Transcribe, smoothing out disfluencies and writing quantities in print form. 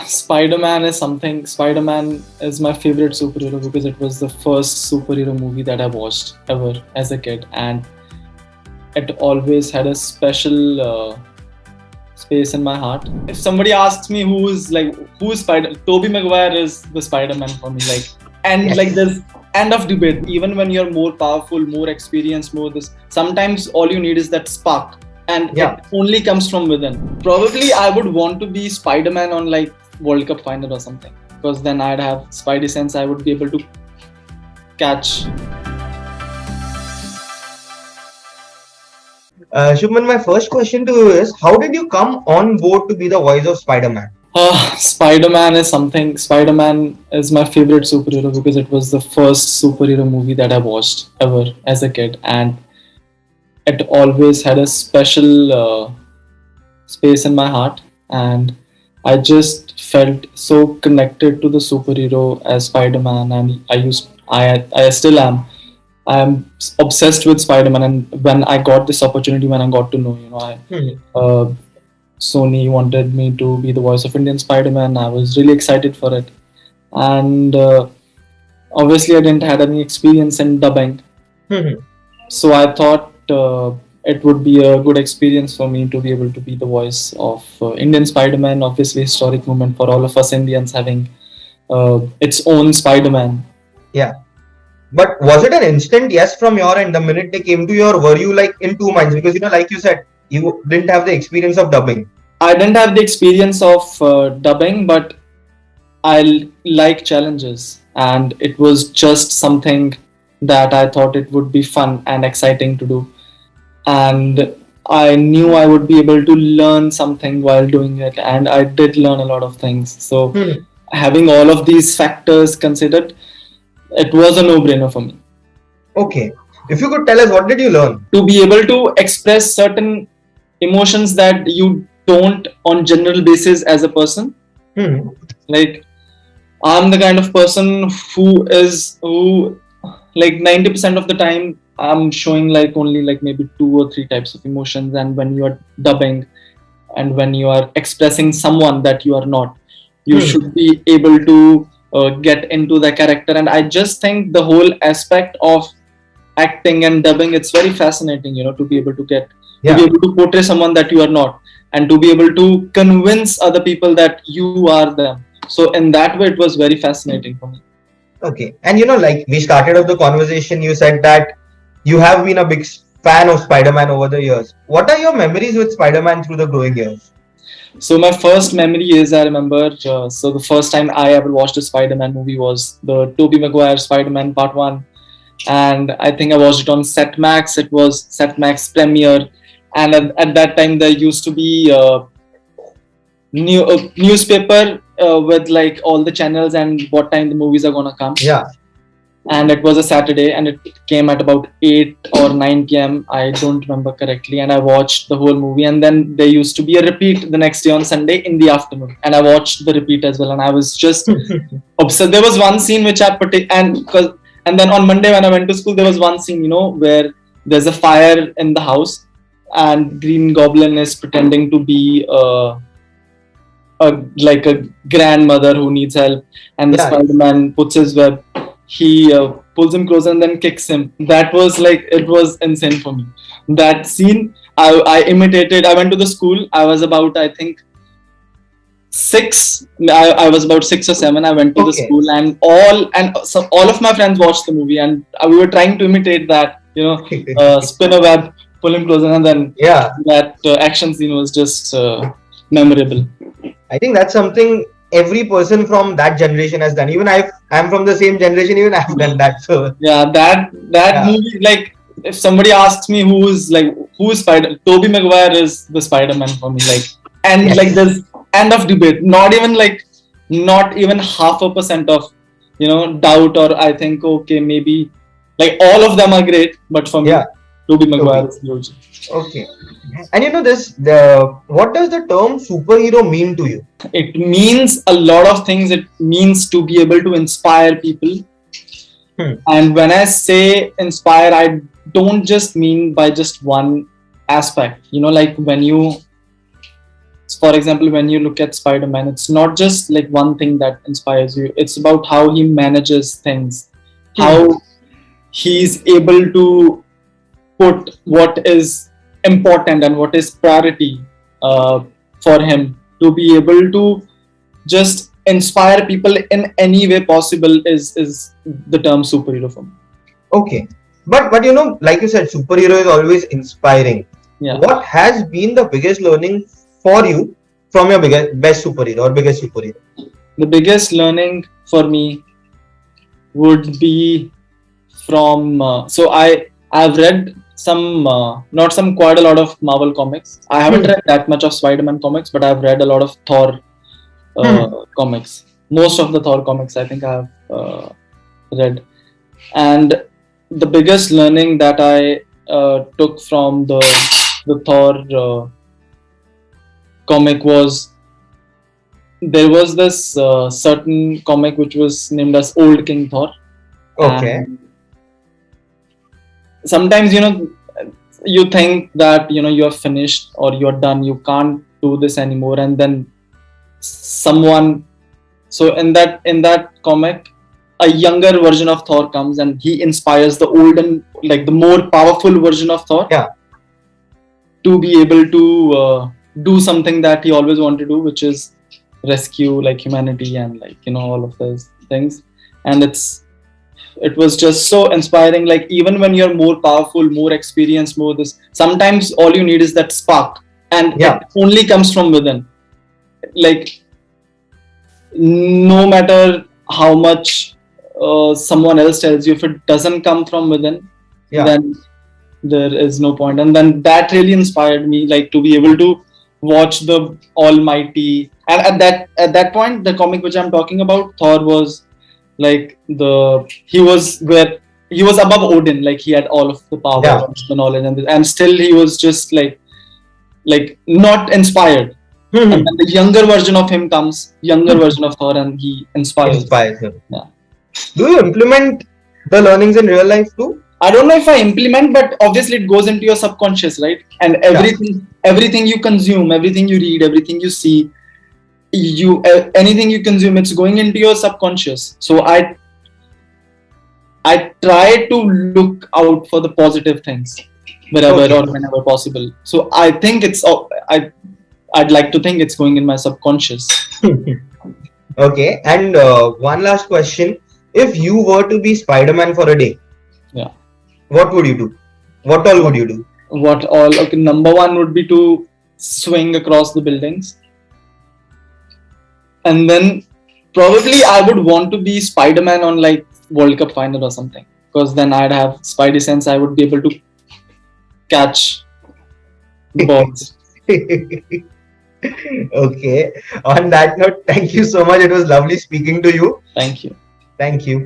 Spider-Man is something. Spider-Man is my favorite superhero because it was the first superhero movie that I watched ever as a kid, and it always had a special space in my heart. If somebody asks me who's Spider, Tobey Maguire is the Spider-Man for me. And Yes. there's end of debate. Even when you're more powerful, more experienced, more this, sometimes all you need is that spark, and Yeah. it only comes from within. Probably I would want to be Spider-Man on World Cup final or something, because then I'd have Spidey sense. I would be able to catch. Shubman, my first question to you is, how did you come on board to be the voice of Spider-Man? Spider-Man is something. Spider-Man is my favorite superhero because it was the first superhero movie that I watched ever as a kid, and it always had a special space in my heart. And I just felt so connected to the superhero as Spider-Man, and I still am. I'm obsessed with Spider-Man, and when I got this opportunity, when I got to know, uh, Sony wanted me to be the voice of Indian Spider-Man. I was really excited for it, and obviously I didn't had any experience in dubbing, so I thought it would be a good experience for me to be able to be the voice of Indian Spider-Man. Obviously, historic moment for all of us Indians having its own Spider-Man. Yeah. But was it an instant yes from your end the minute they came to you, or were you like in two minds? Because, like you said, you didn't have the experience of dubbing. I didn't have the experience of dubbing, but I like challenges, and it was just something that I thought it would be fun and exciting to do. And I knew I would be able to learn something while doing it, and I did learn a lot of things. So, having all of these factors considered, it was a no-brainer for me. Okay. If you could tell us, what did you learn? To be able to express certain emotions that you don't on general basis as a person. Like, I'm the kind of person who 90% of the time I'm showing only maybe 2 or 3 types of emotions, and when you are dubbing and when you are expressing someone that you are not, you should be able to get into the character. And I just think the whole aspect of acting and dubbing, it's very fascinating, to be able to to be able to portray someone that you are not, and to be able to convince other people that you are them. So in that way, it was very fascinating for me. Okay. And like we started off the conversation, you said that you have been a big fan of Spider-Man over the years. What are your memories with Spider-Man through the growing years? So my first memory is, I remember, so the first time I ever watched a Spider-Man movie was the Tobey Maguire Spider-Man Part 1. And I think I watched it on Setmax. It was Setmax premiere. And at that time, there used to be newspaper with all the channels and what time the movies are going to come. Yeah. And it was a Saturday, and it came at about 8 or 9 p.m. I don't remember correctly. And I watched the whole movie. And then there used to be a repeat the next day on Sunday in the afternoon. And I watched the repeat as well. And I was just obsessed. There was one scene which and then on Monday when I went to school, there was one scene, where there's a fire in the house, and Green Goblin is pretending to be a grandmother who needs help, and the Spider-Man puts his web. He pulls him closer and then kicks him. That was it was insane for me. That scene, I imitated. I went to the school. I was about, I think, 6. I was about 6 or 7. I went to the school, and all of my friends watched the movie, and we were trying to imitate that. Spin a web, pull him closer, and then that action scene was just memorable. I think that's something every person from that generation has done. Even I'm from the same generation. Even I've done that. So that movie, if somebody asks me who's Spider, Tobey Maguire is the Spider-Man for me. There's end of debate. Not even 0.5% of doubt, or I think maybe all of them are great, but for me, Tobey Maguire is huge. Okay. And what does the term superhero mean to you? It means a lot of things. It means to be able to inspire people. And when I say inspire, I don't just mean by just one aspect. When you for example, when you look at Spider-Man, it's not just like one thing that inspires you. It's about how he manages things, Hmm. how he's able to put what is important and what is priority uh, for him to be able to just inspire people in any way possible is the term superhero for me. Okay. But like you said, superhero is always inspiring. Yeah. What has been the biggest learning for you from your best superhero or biggest superhero? The biggest learning for me would be from I've read some not some quite a lot of Marvel comics. I haven't Hmm. read that much of Spider-Man comics, but I've read a lot of Thor Hmm. comics. Most of the Thor comics I think I've read, and the biggest learning that I took from the Thor comic was there was this certain comic which was named as Old King Thor, Okay. and sometimes you think that you're finished or you're done, you can't do this anymore, and then someone, so in that comic a younger version of Thor comes and he inspires the old and like the more powerful version of Thor Yeah. to be able to do something that he always wanted to do, which is rescue like humanity and like all of those things. And it was just so inspiring, like even when you're more powerful, more experienced, more this, sometimes all you need is that spark, and Yeah. it only comes from within. Like no matter how much someone else tells you, if it doesn't come from within, Yeah. then there is no point. And then that really inspired me, like to be able to watch the almighty, and at that point the comic which I'm talking about, Thor was like he was above Odin, like he had all of the power, Yeah. the knowledge, and still he was just like not inspired. And Hmm. then the younger version of him comes, younger version of Thor, and he inspires. Inspires him. Yeah. Do you implement the learnings in real life too? I don't know if I implement, but obviously it goes into your subconscious, right? And Yeah. everything you consume, everything you read, everything you see, anything you consume, it's going into your subconscious. So I try to look out for the positive things wherever Okay. or whenever possible. So I think I'd like to think it's going in my subconscious. Okay. And one last question. If you were to be Spider-Man for a day, Yeah. what would you do? What all would you do? What all? Okay, number one would be to swing across the buildings, and then probably I would want to be Spider-Man on like World Cup final or something, because then I'd have Spidey sense. I would be able to catch balls. Okay. On that note, thank you so much. It was lovely speaking to you. Thank you. Thank you.